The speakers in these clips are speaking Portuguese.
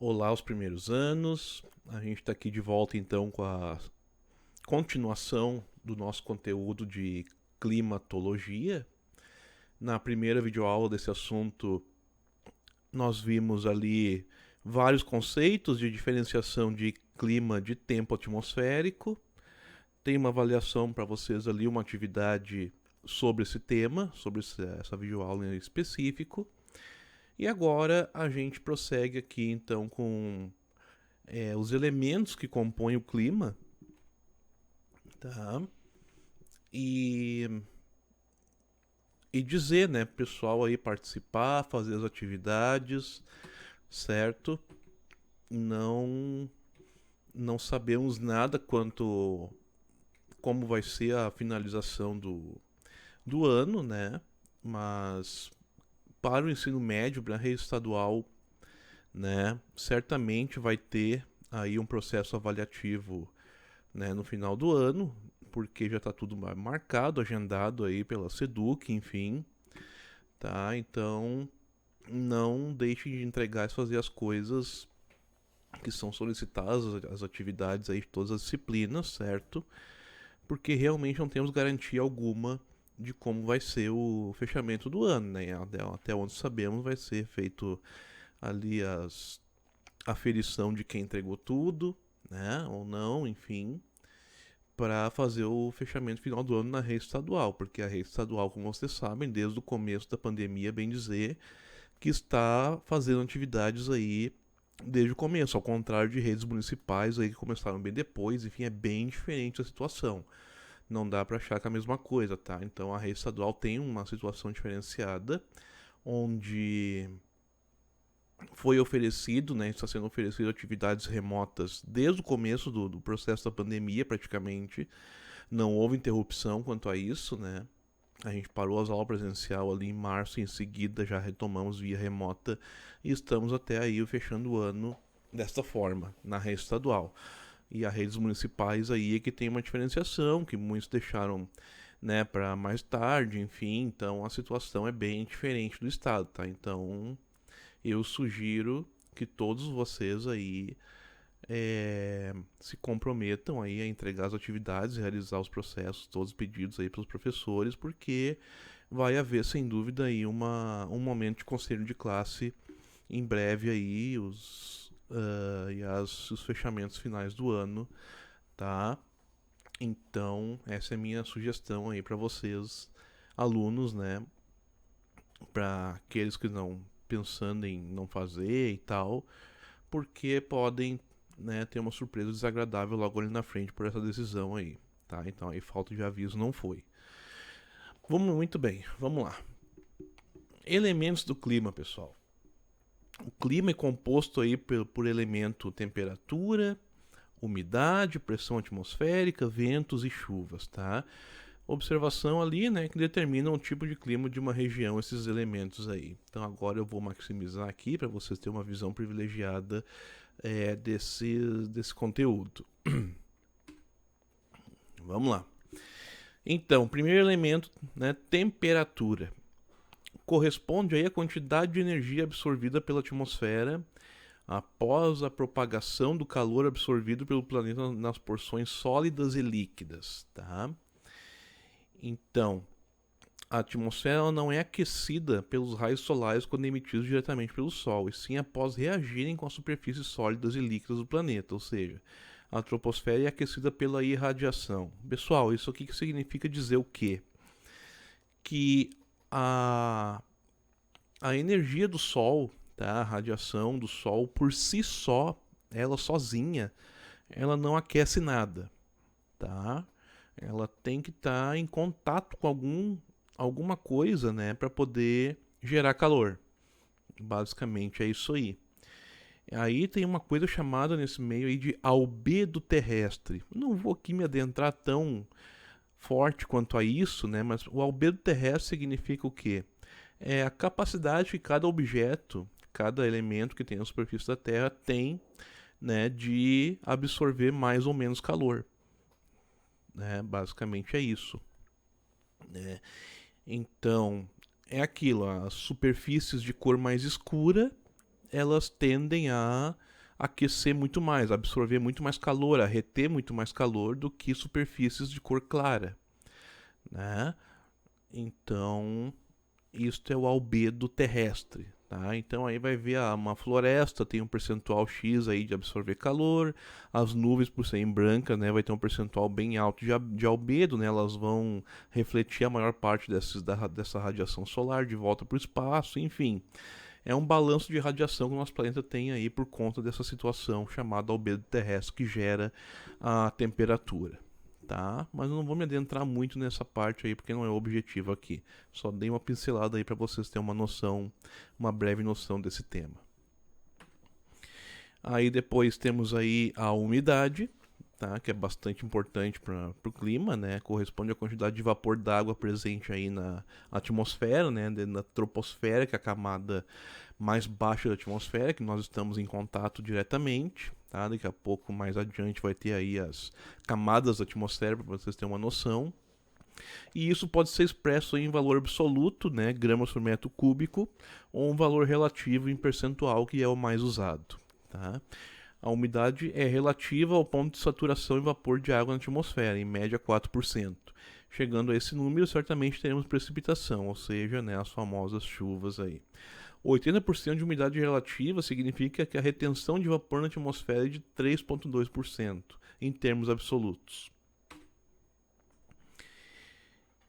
Olá, os primeiros anos. A gente está aqui de volta então com a continuação do nosso conteúdo de climatologia. Na primeira videoaula desse assunto, nós vimos ali vários conceitos de diferenciação de clima de tempo atmosférico. Tem uma avaliação para vocês ali, uma atividade sobre esse tema, sobre essa videoaula em específico. E agora a gente prossegue aqui então com os elementos que compõem o clima, tá? E, e dizer, né, pessoal aí participar, fazer as atividades, certo? Não não sabemos nada quanto como vai ser a finalização do ano, né? Mas para o ensino médio, para a rede estadual, né, certamente vai ter aí um processo avaliativo, né, no final do ano, porque já está tudo marcado, agendado aí pela SEDUC, enfim, tá? Então não deixem de entregar e fazer as coisas que são solicitadas, as atividades aí de todas as disciplinas, certo? Porque realmente não temos garantia alguma de como vai ser o fechamento do ano, né? Até onde sabemos vai ser feito ali a aferição de quem entregou tudo, né? Ou não, enfim, para fazer o fechamento final do ano na rede estadual, porque a rede estadual, como vocês sabem, desde o começo da pandemia, bem dizer, que está fazendo atividades aí desde o começo, ao contrário de redes municipais aí que começaram bem depois, enfim, é bem diferente a situação. Não dá para achar que é a mesma coisa, tá? Então a rede estadual tem uma situação diferenciada, onde foi oferecido, né, está sendo oferecido atividades remotas desde o começo do processo da pandemia, praticamente. Não houve interrupção quanto a isso, né? A gente parou as aulas presencial ali em março e em seguida já retomamos via remota e estamos até aí fechando o ano desta forma, na rede estadual. E as redes municipais aí é que tem uma diferenciação, que muitos deixaram, né, para mais tarde, enfim, então a situação é bem diferente do estado, tá? Então, eu sugiro que todos vocês aí se comprometam aí a entregar as atividades, realizar os processos, todos os pedidos aí pelos professores, porque vai haver sem dúvida aí um momento de conselho de classe em breve aí os fechamentos finais do ano, tá? Então essa é a minha sugestão aí para vocês, alunos, né? Para aqueles que não pensando em não fazer e tal, porque podem, né, ter uma surpresa desagradável logo ali na frente por essa decisão aí, tá? Então aí falta de aviso não foi. Vamos muito bem, vamos lá. Elementos do clima, pessoal. O clima é composto aí por elemento temperatura, umidade, pressão atmosférica, ventos e chuvas, tá? Observação ali, né, que determina o tipo de clima de uma região, esses elementos aí. Então agora eu vou maximizar aqui para vocês terem uma visão privilegiada desse conteúdo. Vamos lá. Então, primeiro elemento, né, temperatura. Corresponde aí à quantidade de energia absorvida pela atmosfera após a propagação do calor absorvido pelo planeta nas porções sólidas e líquidas, tá? Então, a atmosfera não é aquecida pelos raios solares quando emitidos diretamente pelo Sol, e sim após reagirem com as superfícies sólidas e líquidas do planeta, ou seja, a troposfera é aquecida pela irradiação. Pessoal, isso aqui significa dizer o quê? Que a energia do Sol, tá? A radiação do Sol por si só, ela sozinha, ela não aquece nada, tá? Ela tem que estar em contato com alguma coisa, né, para poder gerar calor. Basicamente é isso aí. Aí tem uma coisa chamada nesse meio aí de albedo terrestre. Não vou aqui me adentrar tão forte quanto a isso, né? Mas o albedo terrestre significa o quê? É a capacidade que cada objeto, cada elemento que tem na superfície da Terra tem, né, de absorver mais ou menos calor. Né? Basicamente é isso. Né? Então, é aquilo, as superfícies de cor mais escura, elas tendem a aquecer muito mais, absorver muito mais calor, a reter muito mais calor do que superfícies de cor clara, né? Então, isto é o albedo terrestre, tá? Então aí vai ver uma floresta tem um percentual X aí de absorver calor, as nuvens por serem brancas, né, vai ter um percentual bem alto de albedo, né? Elas vão refletir a maior parte dessa radiação solar de volta para o espaço, enfim. É um balanço de radiação que o nosso planeta tem aí por conta dessa situação chamada albedo terrestre que gera a temperatura. Tá? Mas eu não vou me adentrar muito nessa parte aí porque não é o objetivo aqui. Só dei uma pincelada aí para vocês terem uma noção, uma breve noção desse tema. Aí depois temos aí a umidade, tá? Que é bastante importante para o clima, né? Corresponde à quantidade de vapor d'água presente aí na atmosfera, né? Na troposfera, que é a camada mais baixa da atmosfera, que nós estamos em contato diretamente. Tá? Daqui a pouco, mais adiante, vai ter aí as camadas da atmosfera para vocês terem uma noção. E isso pode ser expresso em valor absoluto, né, gramas por metro cúbico, ou um valor relativo em percentual, que é o mais usado. Tá? A umidade é relativa ao ponto de saturação em vapor de água na atmosfera, em média 4%. Chegando a esse número, certamente teremos precipitação, ou seja, né, as famosas chuvas aí. 80% de umidade relativa significa que a retenção de vapor na atmosfera é de 3,2% em termos absolutos.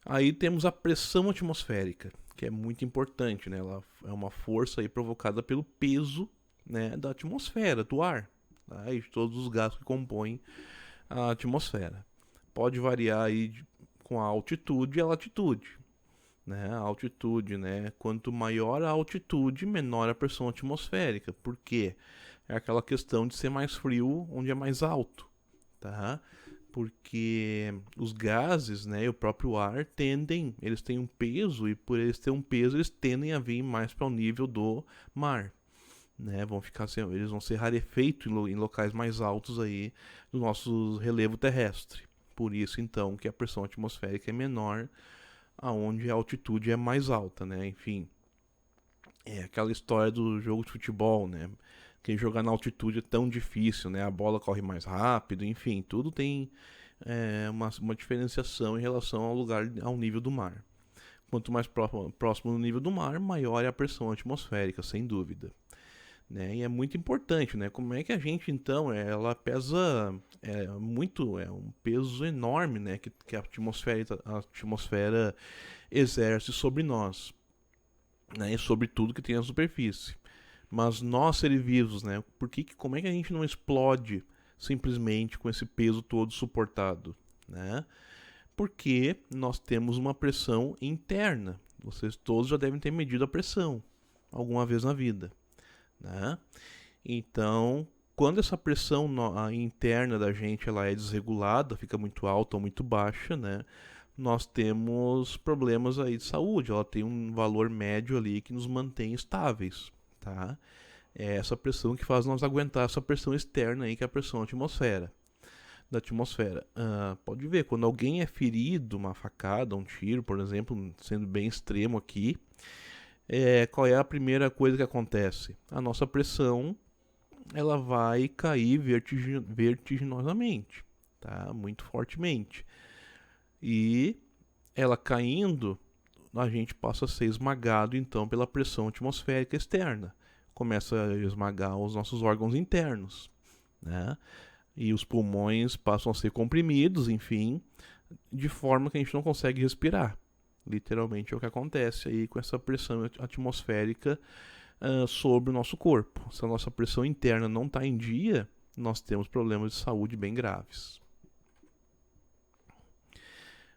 Aí temos a pressão atmosférica, que é muito importante, né? Ela é uma força aí provocada pelo peso, né, da atmosfera, do ar, tá? E de todos os gases que compõem a atmosfera. Pode variar aí com a altitude e a latitude. Né, a altitude, né? Quanto maior a altitude, menor a pressão atmosférica. Por quê? É aquela questão de ser mais frio onde é mais alto, tá? Porque os gases, né, e o próprio ar eles têm um peso e por eles terem um peso, eles tendem a vir mais para o nível do mar, né? Eles vão ser rarefeitos em locais mais altos aí do nosso relevo terrestre. Por isso, então, que a pressão atmosférica é menor aonde a altitude é mais alta, né? Enfim, é aquela história do jogo de futebol, né? Que jogar na altitude é tão difícil, né? A bola corre mais rápido, enfim, tudo tem uma diferenciação em relação ao lugar, ao nível do mar. Quanto mais próximo do nível do mar, maior é a pressão atmosférica, sem dúvida. Né? E é muito importante, né? Como é que a gente então, ela pesa muito, é um peso enorme, né? Que a atmosfera exerce sobre nós, né? E sobre tudo que tem na superfície. Mas nós, seres vivos, né? Como é que a gente não explode simplesmente com esse peso todo suportado, né? Porque nós temos uma pressão interna. Vocês todos já devem ter medido a pressão alguma vez na vida. Né? Então, quando essa pressão interna da gente ela é desregulada, fica muito alta ou muito baixa, né? Nós temos problemas aí de saúde. Ela tem um valor médio ali que nos mantém estáveis, tá? É essa pressão que faz nós aguentar essa pressão externa aí, que é a pressão da atmosfera. Pode ver, quando alguém é ferido, uma facada, um tiro, por exemplo, sendo bem extremo aqui, qual é a primeira coisa que acontece? A nossa pressão ela vai cair vertiginosamente, tá? Muito fortemente. E ela caindo, a gente passa a ser esmagado então pela pressão atmosférica externa. Começa a esmagar os nossos órgãos internos, né? E os pulmões passam a ser comprimidos, enfim, de forma que a gente não consegue respirar. Literalmente é o que acontece aí com essa pressão atmosférica sobre o nosso corpo. Se a nossa pressão interna não está em dia, nós temos problemas de saúde bem graves.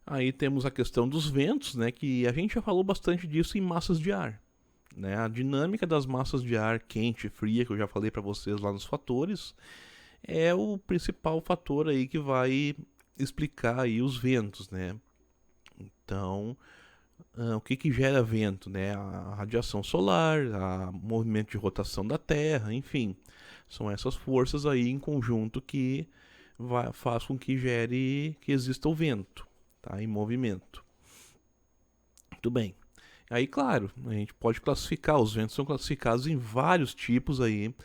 Aí temos a questão dos ventos, né, que a gente já falou bastante disso em massas de ar. Né? A dinâmica das massas de ar quente e fria, que eu já falei para vocês lá nos fatores, é o principal fator aí que vai explicar aí os ventos, né? Então, o que gera vento, né? A radiação solar, o movimento de rotação da Terra, enfim, são essas forças aí em conjunto que faz com que exista o vento, tá? Em movimento. Muito bem. Aí, claro, a gente pode classificar, os ventos são classificados em vários tipos aí,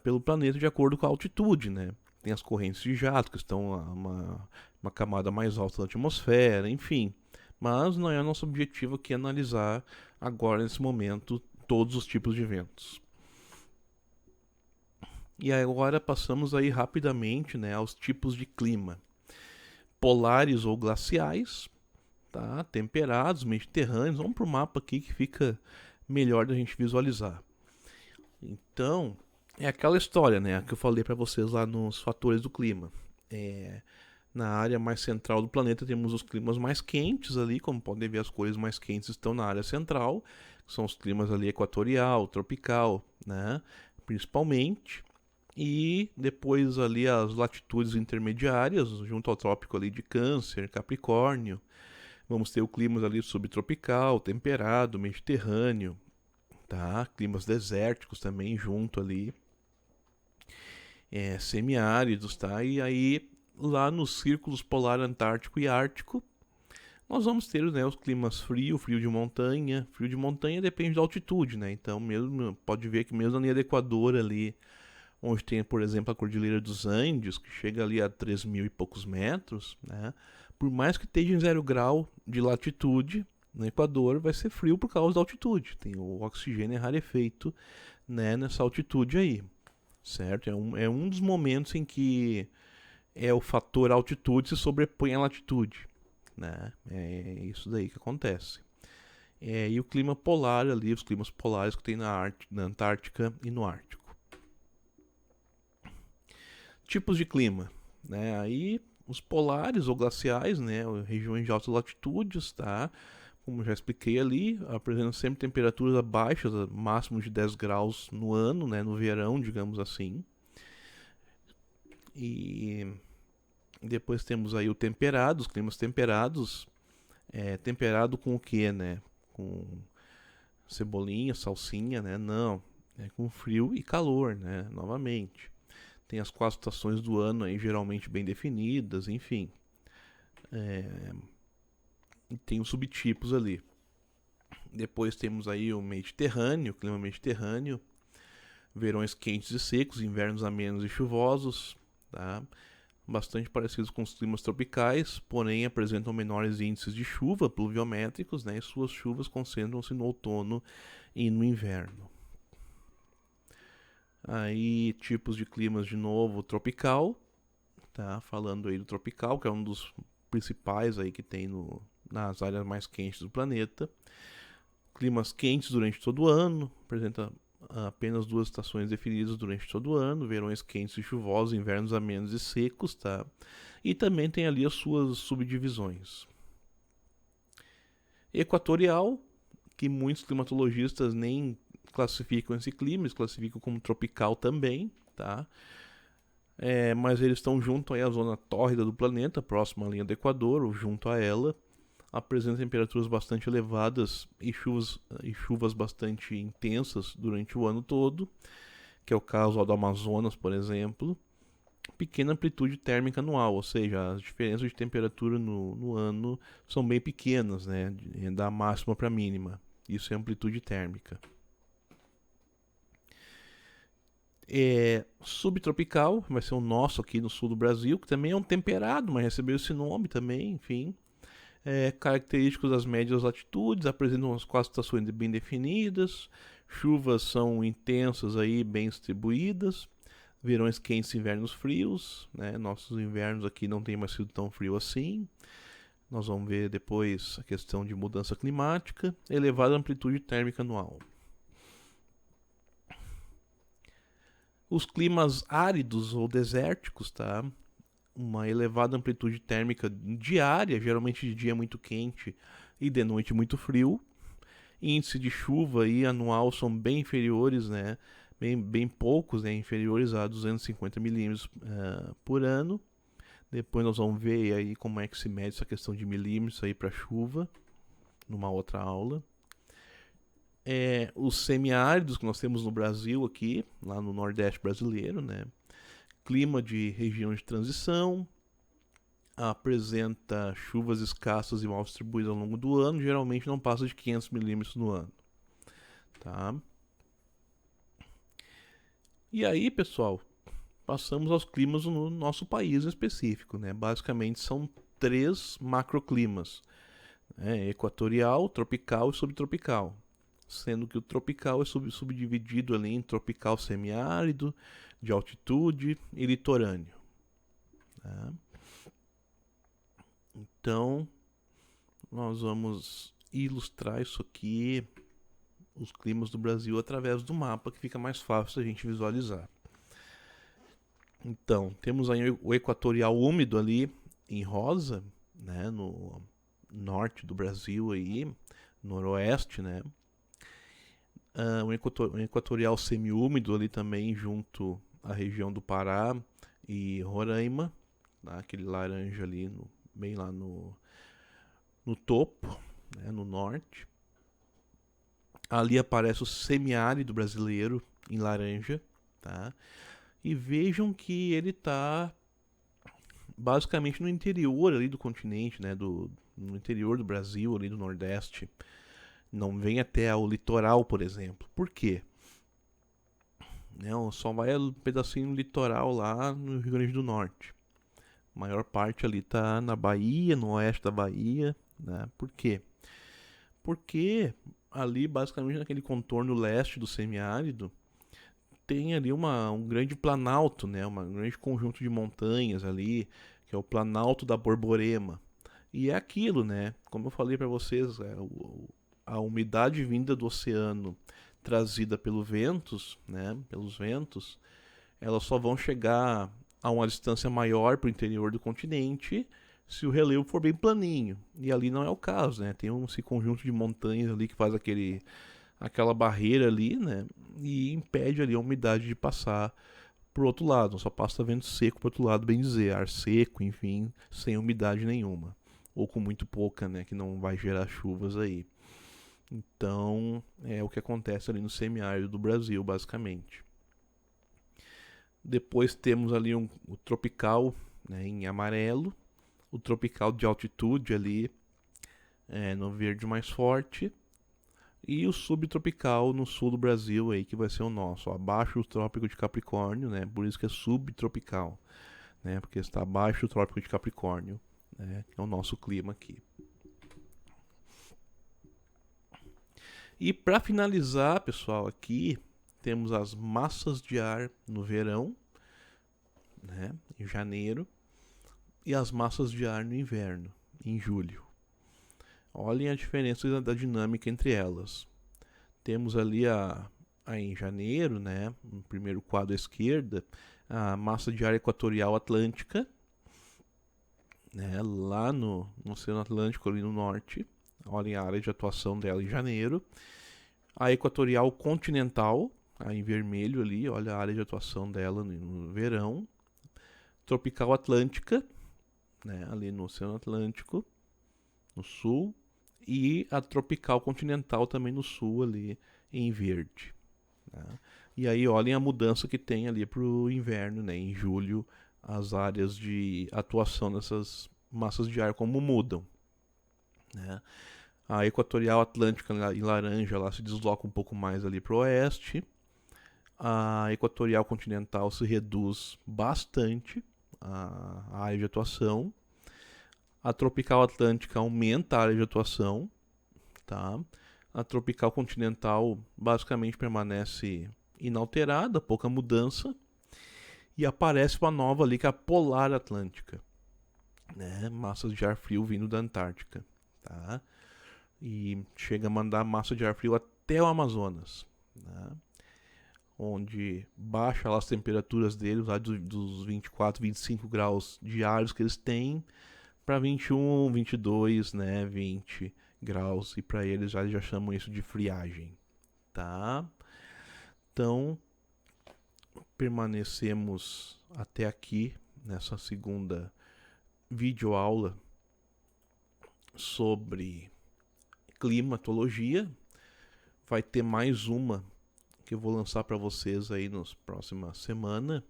pelo planeta de acordo com a altitude, né? Tem as correntes de jato que estão a uma camada mais alta da atmosfera, enfim. Mas não é nosso objetivo aqui analisar agora, nesse momento, todos os tipos de ventos. E agora passamos aí rapidamente, né, aos tipos de clima. Polares ou glaciais, tá? Temperados, mediterrâneos. Vamos para o mapa aqui que fica melhor da gente visualizar. Então, é aquela história, né, que eu falei para vocês lá nos fatores do clima. Na área mais central do planeta temos os climas mais quentes ali, como podem ver, as cores mais quentes estão na área central, que são os climas ali equatorial, tropical, né, principalmente. E depois ali as latitudes intermediárias, junto ao trópico ali de Câncer, Capricórnio. Vamos ter o clima ali subtropical, temperado, mediterrâneo, tá? Climas desérticos também junto ali, semiáridos, tá? E aí lá nos círculos polar antártico e ártico, nós vamos ter, né, os climas frio de montanha. Frio de montanha depende da altitude, né? Então mesmo pode ver que mesmo na linha do Equador ali, onde tem, por exemplo, a Cordilheira dos Andes, que chega ali a 3.000 e poucos metros, né? Por mais que esteja em 0 grau de latitude, no Equador vai ser frio por causa da altitude. Tem o oxigênio rarefeito, né, nessa altitude aí, certo? É um dos momentos em que o fator altitude se sobrepõe à latitude, né? É isso daí que acontece. E o clima polar ali, os climas polares que tem na Antártica e no Ártico. Tipos de clima, né? Aí os polares ou glaciais, né? Regiões de altas latitudes, tá? Como já expliquei ali, apresentam sempre temperaturas abaixo, máximo de 10 graus no ano, né? No verão, digamos assim. E depois temos aí o temperado, os climas temperados. Temperado com o que, né? Com cebolinha, salsinha, né? Não, é com frio e calor, né? Novamente. Tem as 4 estações do ano aí geralmente bem definidas, enfim. E tem os subtipos ali. Depois temos aí o Mediterrâneo, o clima mediterrâneo, verões quentes e secos, invernos amenos e chuvosos, tá? Bastante parecidos com os climas tropicais, porém apresentam menores índices de chuva pluviométricos, né? E suas chuvas concentram-se no outono e no inverno. Aí tipos de climas de novo, tropical, tá? Falando aí do tropical, que é um dos principais aí que tem nas áreas mais quentes do planeta. Climas quentes durante todo o ano, apresenta apenas 2 estações definidas durante todo o ano, verões quentes e chuvosos, invernos amenos e secos, tá? E também tem ali as suas subdivisões. Equatorial, que muitos climatologistas nem classificam esse clima, eles classificam como tropical também, tá? Mas eles estão junto aí à zona tórrida do planeta, próxima à linha do Equador, ou junto a ela. Apresenta temperaturas bastante elevadas e chuvas bastante intensas durante o ano todo, que é o caso do Amazonas, por exemplo. Pequena amplitude térmica anual, ou seja, as diferenças de temperatura no ano são bem pequenas, né, da máxima para a mínima. Isso é amplitude térmica. Subtropical, vai ser o nosso aqui no sul do Brasil, que também é um temperado, mas recebeu esse nome também, enfim. Característicos das médias latitudes, apresentam as 4 estações bem definidas, chuvas são intensas aí, bem distribuídas, verões quentes e invernos frios, né? Nossos invernos aqui não tem mais sido tão frio assim. Nós vamos ver depois a questão de mudança climática, elevada amplitude térmica anual. Os climas áridos ou desérticos, tá? Uma elevada amplitude térmica diária, geralmente de dia muito quente e de noite muito frio. Índice de chuva e anual são bem inferiores, né? Bem poucos, né? Inferiores a 250 milímetros por ano. Depois nós vamos ver aí como é que se mede essa questão de milímetros aí para chuva, numa outra aula. Os semiáridos que nós temos no Brasil aqui, lá no Nordeste brasileiro, né? Clima de região de transição, apresenta chuvas escassas e mal distribuídas ao longo do ano, geralmente não passa de 500 milímetros no ano. Tá? E aí, pessoal, passamos aos climas no nosso país específico, né? Basicamente são 3 macroclimas, né? Equatorial, tropical e subtropical. Sendo que o tropical é subdividido ali em tropical semiárido, de altitude e litorâneo. Tá? Então, nós vamos ilustrar isso aqui, os climas do Brasil, através do mapa, que fica mais fácil a gente visualizar. Então, temos aí o equatorial úmido ali em rosa, né, no norte do Brasil aí, noroeste, né? Um equatorial semiúmido ali também junto à região do Pará e Roraima, tá? Aquele laranja ali, bem lá no topo, né, no norte. Ali aparece o semiárido brasileiro em laranja, tá? E vejam que ele está basicamente no interior ali do continente, né, no interior do Brasil, ali do Nordeste. Não vem até o litoral, por exemplo. Por quê? Não, só vai um pedacinho litoral lá no Rio Grande do Norte. A maior parte ali tá na Bahia, no oeste da Bahia, né? Por quê? Porque ali, basicamente naquele contorno leste do semiárido, tem ali um grande planalto, né? Um grande conjunto de montanhas ali, que é o Planalto da Borborema. E é aquilo, né? Como eu falei para vocês, a umidade vinda do oceano trazida pelos ventos, elas só vão chegar a uma distância maior para o interior do continente se o relevo for bem planinho. E ali não é o caso, né? Tem esse conjunto de montanhas ali que faz aquela barreira ali, né? E impede ali a umidade de passar pro outro lado. Só passa vento seco pro outro lado, bem dizer, ar seco, enfim, sem umidade nenhuma. Ou com muito pouca, né? Que não vai gerar chuvas aí. Então, é o que acontece ali no semiárido do Brasil, basicamente. Depois temos ali o tropical, né, em amarelo, o tropical de altitude ali no verde mais forte, e o subtropical no sul do Brasil aí, que vai ser o nosso, abaixo do trópico de Capricórnio, né? Por isso que é subtropical, né? Porque está abaixo do trópico de Capricórnio, né? Que é o nosso clima aqui. E para finalizar, pessoal, aqui temos as massas de ar no verão, né? Em janeiro, e as massas de ar no inverno, em julho. Olhem a diferença da dinâmica entre elas. Temos ali em janeiro, né, no primeiro quadro à esquerda, a massa de ar equatorial atlântica, né, lá no Oceano Atlântico, ali no norte. Olhem a área de atuação dela em janeiro. A equatorial continental, em vermelho ali, olha a área de atuação dela no verão. Tropical atlântica, né, ali no Oceano Atlântico, no sul. E a tropical continental também no sul, ali em verde. Né? E aí olhem a mudança que tem ali para o inverno, né? Em julho, as áreas de atuação dessas massas de ar como mudam. Né? A equatorial atlântica em laranja lá se desloca um pouco mais ali para o oeste. A equatorial continental se reduz bastante a área de atuação. A tropical atlântica aumenta a área de atuação, tá? A tropical continental basicamente permanece inalterada, pouca mudança. E aparece uma nova ali que é a polar atlântica, né? Massas de ar frio vindo da Antártica, tá? E chega a mandar massa de ar frio até o Amazonas, né? Onde baixa lá as temperaturas deles, lá dos 24, 25 graus diários que eles têm, para 21, 22, né, 20 graus, e para eles já chamam isso de friagem, tá? Então, permanecemos até aqui nessa segunda videoaula sobre climatologia. Vai ter mais uma que eu vou lançar para vocês aí nas próximas semanas,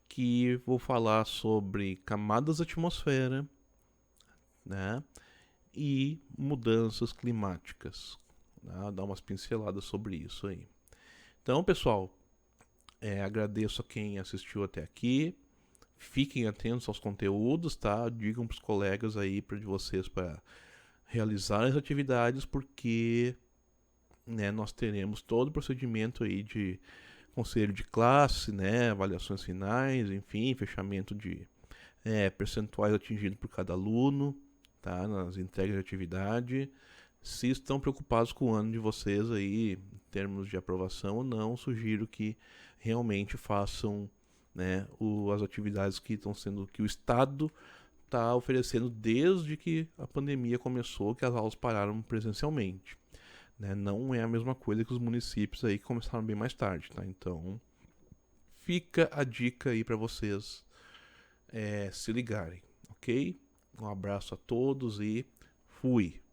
que vou falar sobre camadas da atmosfera, né? E mudanças climáticas. Né? Dar umas pinceladas sobre isso aí. Então, pessoal, Agradeço a quem assistiu até aqui. Fiquem atentos aos conteúdos, tá? Digam pros colegas aí de vocês para realizar as atividades, porque, né, nós teremos todo o procedimento aí de conselho de classe, né, avaliações finais, enfim, fechamento de percentuais atingidos por cada aluno, tá, nas entregas de atividade. Se estão preocupados com o ano de vocês aí, em termos de aprovação ou não, sugiro que realmente façam, né, as atividades que estão sendo, que o Estado está oferecendo desde que a pandemia começou, que as aulas pararam presencialmente. Né? Não é a mesma coisa que os municípios aí que começaram bem mais tarde, tá? Então, fica a dica aí para vocês se ligarem, ok? Um abraço a todos e fui!